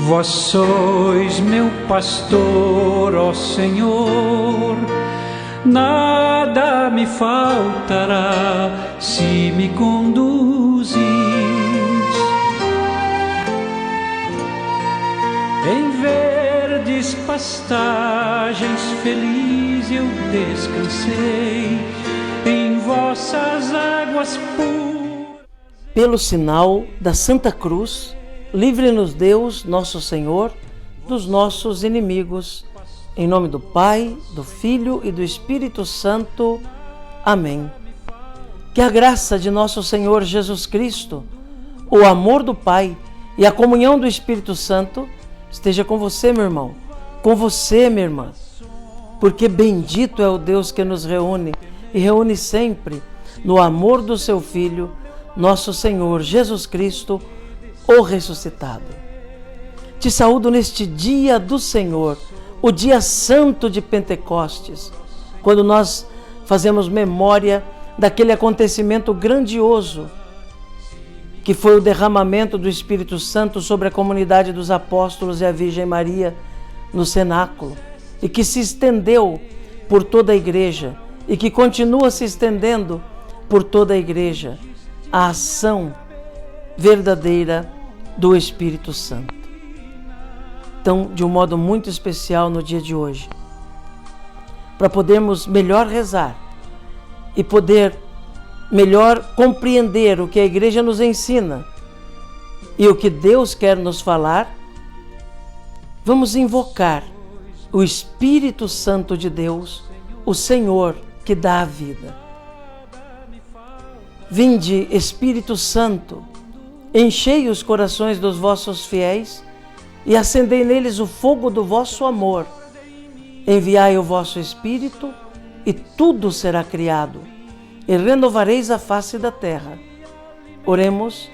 Vós sois meu pastor, ó Senhor, nada me faltará se me conduzis. Em verdes pastagens feliz eu descansei, em vossas águas puras. Pelo sinal da Santa Cruz, livre-nos Deus, nosso Senhor, dos nossos inimigos. Em nome do Pai, do Filho e do Espírito Santo. Amém. Que a graça de nosso Senhor Jesus Cristo, o amor do Pai e a comunhão do Espírito Santo esteja com você, meu irmão, com você, minha irmã. Porque bendito é o Deus que nos reúne e reúne sempre no amor do seu Filho, nosso Senhor Jesus Cristo, o ressuscitado. Te saúdo neste dia do Senhor, o dia santo de Pentecostes, quando nós fazemos memória daquele acontecimento grandioso que foi o derramamento do Espírito Santo sobre a comunidade dos apóstolos e a Virgem Maria no cenáculo, e que se estendeu por toda a igreja e que continua se estendendo por toda a igreja, a ação verdadeira do Espírito Santo. Então, de um modo muito especial no dia de hoje, para podermos melhor rezar e poder melhor compreender o que a igreja nos ensina e o que Deus quer nos falar, vamos invocar o Espírito Santo de Deus, o Senhor que dá a vida. Vinde, Espírito Santo, enchei os corações dos vossos fiéis e acendei neles o fogo do vosso amor. Enviai o vosso Espírito e tudo será criado, e renovareis a face da terra. Oremos.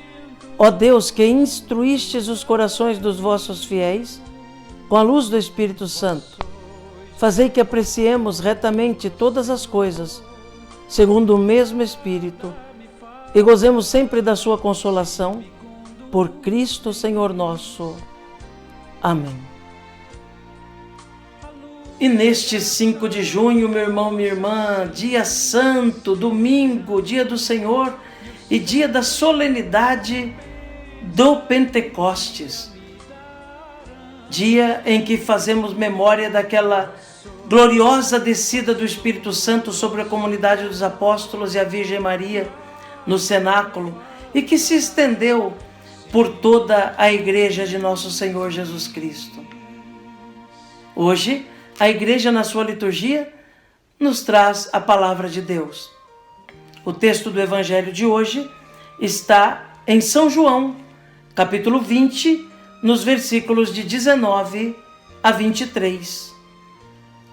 Ó Deus, que instruístes os corações dos vossos fiéis com a luz do Espírito Santo, fazei que apreciemos retamente todas as coisas, segundo o mesmo Espírito, e gozemos sempre da sua consolação, por Cristo Senhor nosso. Amém. E neste 5 de junho, meu irmão, minha irmã, dia santo, domingo, dia do Senhor e dia da solenidade do Pentecostes, dia em que fazemos memória daquela gloriosa descida do Espírito Santo sobre a comunidade dos apóstolos e a Virgem Maria no cenáculo, e que se estendeu por toda a igreja de nosso Senhor Jesus Cristo. Hoje, a igreja, na sua liturgia, nos traz a palavra de Deus. O texto do evangelho de hoje está em São João, capítulo 20, nos versículos de 19 a 23.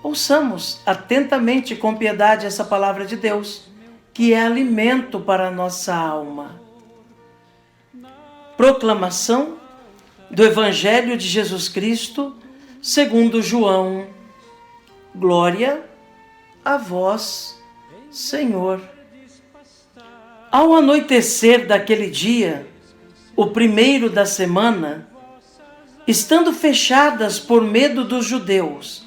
Ouçamos atentamente e com piedade essa palavra de Deus, que é alimento para a nossa alma. Proclamação do Evangelho de Jesus Cristo, segundo João. Glória a vós, Senhor. Ao anoitecer daquele dia, o primeiro da semana, estando fechadas por medo dos judeus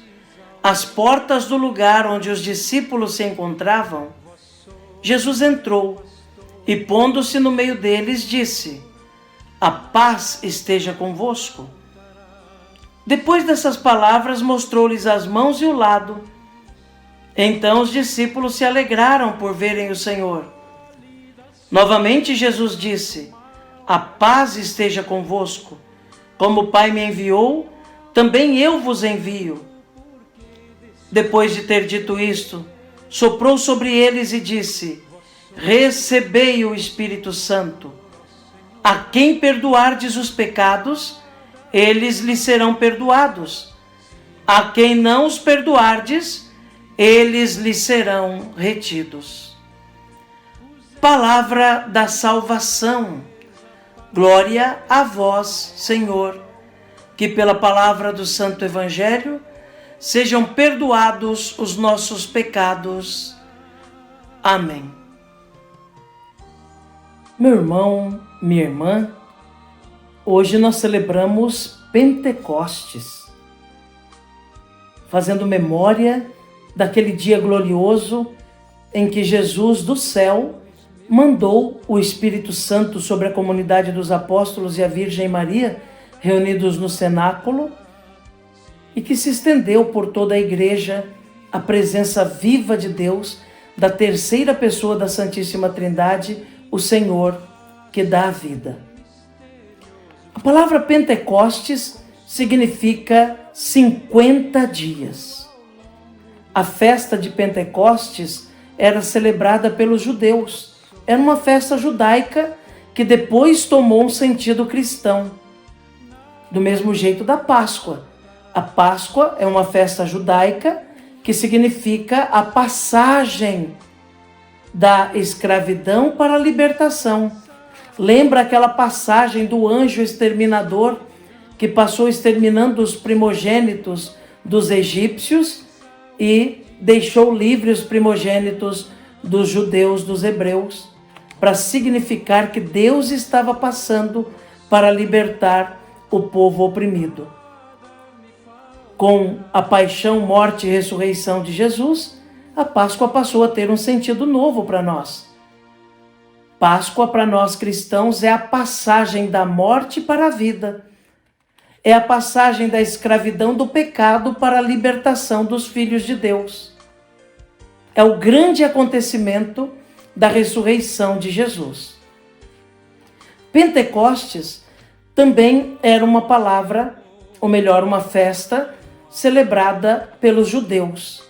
as portas do lugar onde os discípulos se encontravam, Jesus entrou e, pondo-se no meio deles, disse: a paz esteja convosco. Depois dessas palavras, mostrou-lhes as mãos e o lado. Então os discípulos se alegraram por verem o Senhor. Novamente Jesus disse: a paz esteja convosco. Como o Pai me enviou, também eu vos envio. Depois de ter dito isto, soprou sobre eles e disse: recebei o Espírito Santo. A quem perdoardes os pecados, eles lhes serão perdoados. A quem não os perdoardes, eles lhes serão retidos. Palavra da salvação. Glória a vós, Senhor. Que pela palavra do Santo Evangelho sejam perdoados os nossos pecados. Amém. Meu irmão, minha irmã, hoje nós celebramos Pentecostes, fazendo memória daquele dia glorioso em que Jesus do céu mandou o Espírito Santo sobre a comunidade dos apóstolos e a Virgem Maria, reunidos no cenáculo, e que se estendeu por toda a igreja a presença viva de Deus, da terceira pessoa da Santíssima Trindade, o Senhor que dá a vida. A palavra Pentecostes significa 50 dias. A festa de Pentecostes era celebrada pelos judeus. Era uma festa judaica que depois tomou um sentido cristão. Do mesmo jeito da Páscoa. A Páscoa é uma festa judaica que significa a passagem da escravidão para a libertação. Lembra aquela passagem do anjo exterminador que passou exterminando os primogênitos dos egípcios e deixou livres os primogênitos dos judeus, dos hebreus, para significar que Deus estava passando para libertar o povo oprimido. Com a paixão, morte e ressurreição de Jesus, a Páscoa passou a ter um sentido novo para nós. Páscoa para nós cristãos é a passagem da morte para a vida. É a passagem da escravidão do pecado para a libertação dos filhos de Deus. É o grande acontecimento da ressurreição de Jesus. Pentecostes também era uma palavra, ou melhor, uma festa celebrada pelos judeus.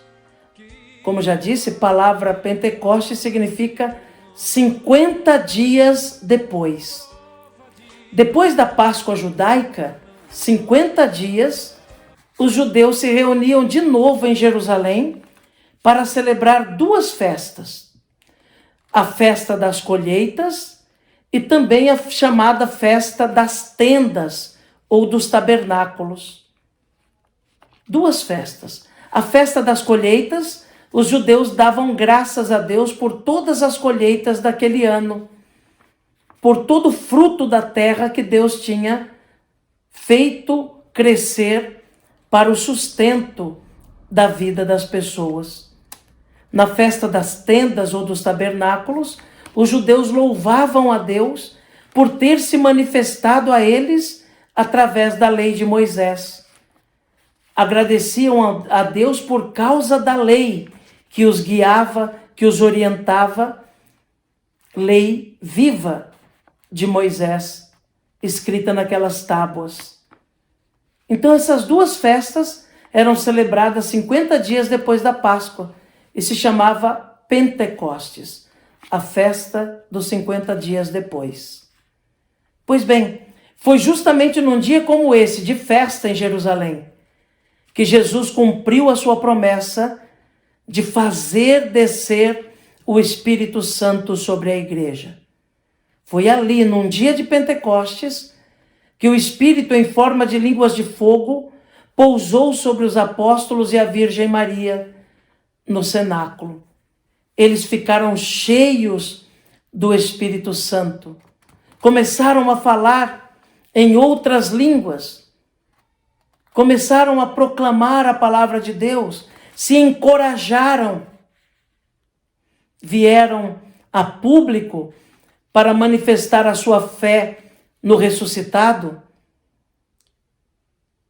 Como já disse, palavra Pentecostes significa 50 dias depois. Depois da Páscoa judaica, 50 dias, os judeus se reuniam de novo em Jerusalém para celebrar duas festas. A festa das colheitas e também a chamada festa das tendas ou dos tabernáculos. Duas festas. A festa das colheitas, os judeus davam graças a Deus por todas as colheitas daquele ano, por todo o fruto da terra que Deus tinha feito crescer para o sustento da vida das pessoas. Na festa das tendas ou dos tabernáculos, os judeus louvavam a Deus por ter se manifestado a eles através da lei de Moisés. Agradeciam a Deus por causa da lei que os guiava, que os orientava, lei viva de Moisés, escrita naquelas tábuas. Então essas duas festas eram celebradas 50 dias depois da Páscoa e se chamava Pentecostes, a festa dos 50 dias depois. Pois bem, foi justamente num dia como esse, de festa em Jerusalém, que Jesus cumpriu a sua promessa de fazer descer o Espírito Santo sobre a igreja. Foi ali, num dia de Pentecostes, que o Espírito, em forma de línguas de fogo, pousou sobre os apóstolos e a Virgem Maria no cenáculo. Eles ficaram cheios do Espírito Santo. Começaram a falar em outras línguas. Começaram a proclamar a palavra de Deus. Se encorajaram. Vieram a público para manifestar a sua fé no ressuscitado.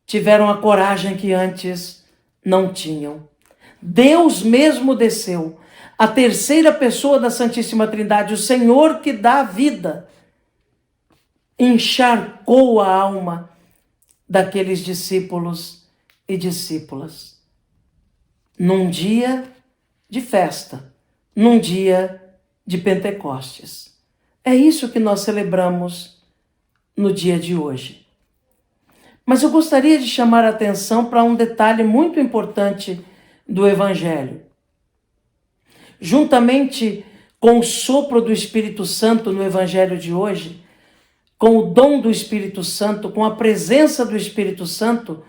Tiveram a coragem que antes não tinham. Deus mesmo desceu, a terceira pessoa da Santíssima Trindade, o Senhor que dá a vida, encharcou a alma daqueles discípulos e discípulas. Num dia de festa, num dia de Pentecostes. É isso que nós celebramos no dia de hoje. Mas eu gostaria de chamar a atenção para um detalhe muito importante do Evangelho. Juntamente com o sopro do Espírito Santo no Evangelho de hoje, com o dom do Espírito Santo, com a presença do Espírito Santo,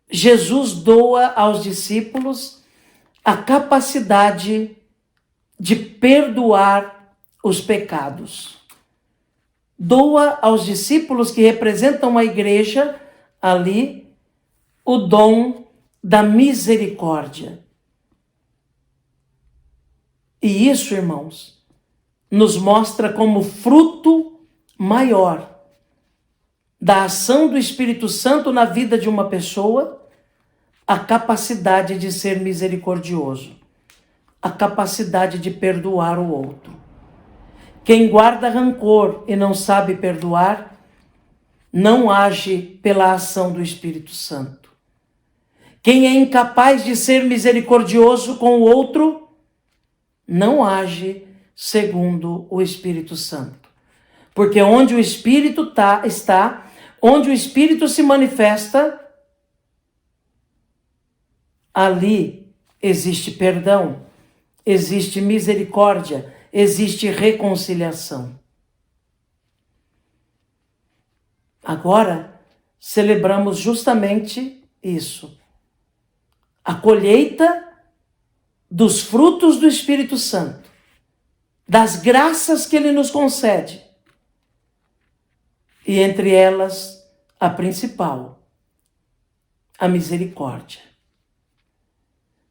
Jesus doa aos discípulos a capacidade de perdoar os pecados. Doa aos discípulos que representam a igreja ali o dom da misericórdia. E isso, irmãos, nos mostra como fruto maior da ação do Espírito Santo na vida de uma pessoa, a capacidade de ser misericordioso, a capacidade de perdoar o outro. Quem guarda rancor e não sabe perdoar, não age pela ação do Espírito Santo. Quem é incapaz de ser misericordioso com o outro, não age segundo o Espírito Santo. Porque onde o Espírito está, onde o Espírito se manifesta, ali existe perdão, existe misericórdia, existe reconciliação. Agora, celebramos justamente isso. A colheita dos frutos do Espírito Santo, das graças que Ele nos concede. E entre elas, a principal, a misericórdia.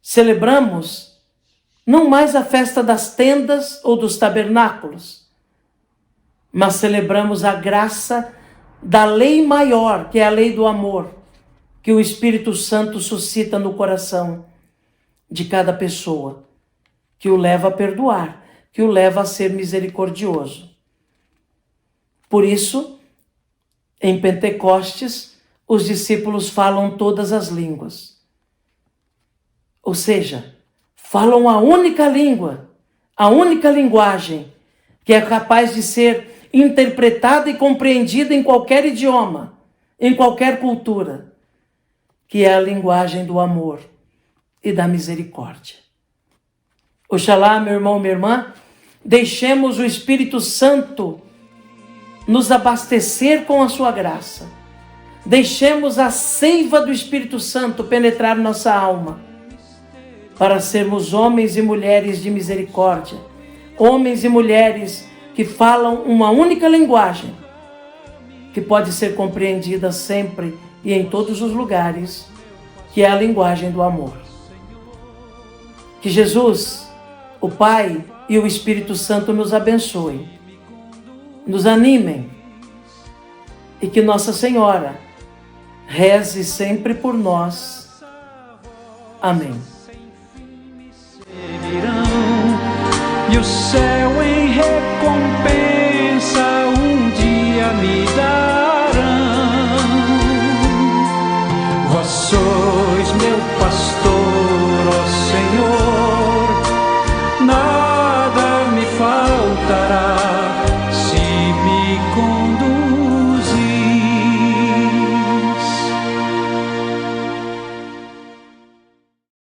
Celebramos não mais a festa das tendas ou dos tabernáculos, mas celebramos a graça da lei maior, que é a lei do amor, que o Espírito Santo suscita no coração de cada pessoa, que o leva a perdoar, que o leva a ser misericordioso. Por isso, em Pentecostes, os discípulos falam todas as línguas. Ou seja, falam a única língua, a única linguagem que é capaz de ser interpretada e compreendida em qualquer idioma, em qualquer cultura, que é a linguagem do amor e da misericórdia. Oxalá, meu irmão, minha irmã, deixemos o Espírito Santo nos abastecer com a sua graça. Deixemos a seiva do Espírito Santo penetrar nossa alma, para sermos homens e mulheres de misericórdia, homens e mulheres que falam uma única linguagem, que pode ser compreendida sempre e em todos os lugares, que é a linguagem do amor. Que Jesus, o Pai e o Espírito Santo nos abençoem, nos animem, e que Nossa Senhora reze sempre por nós. Amém. E o céu em recompensa um dia me darão. Vós sois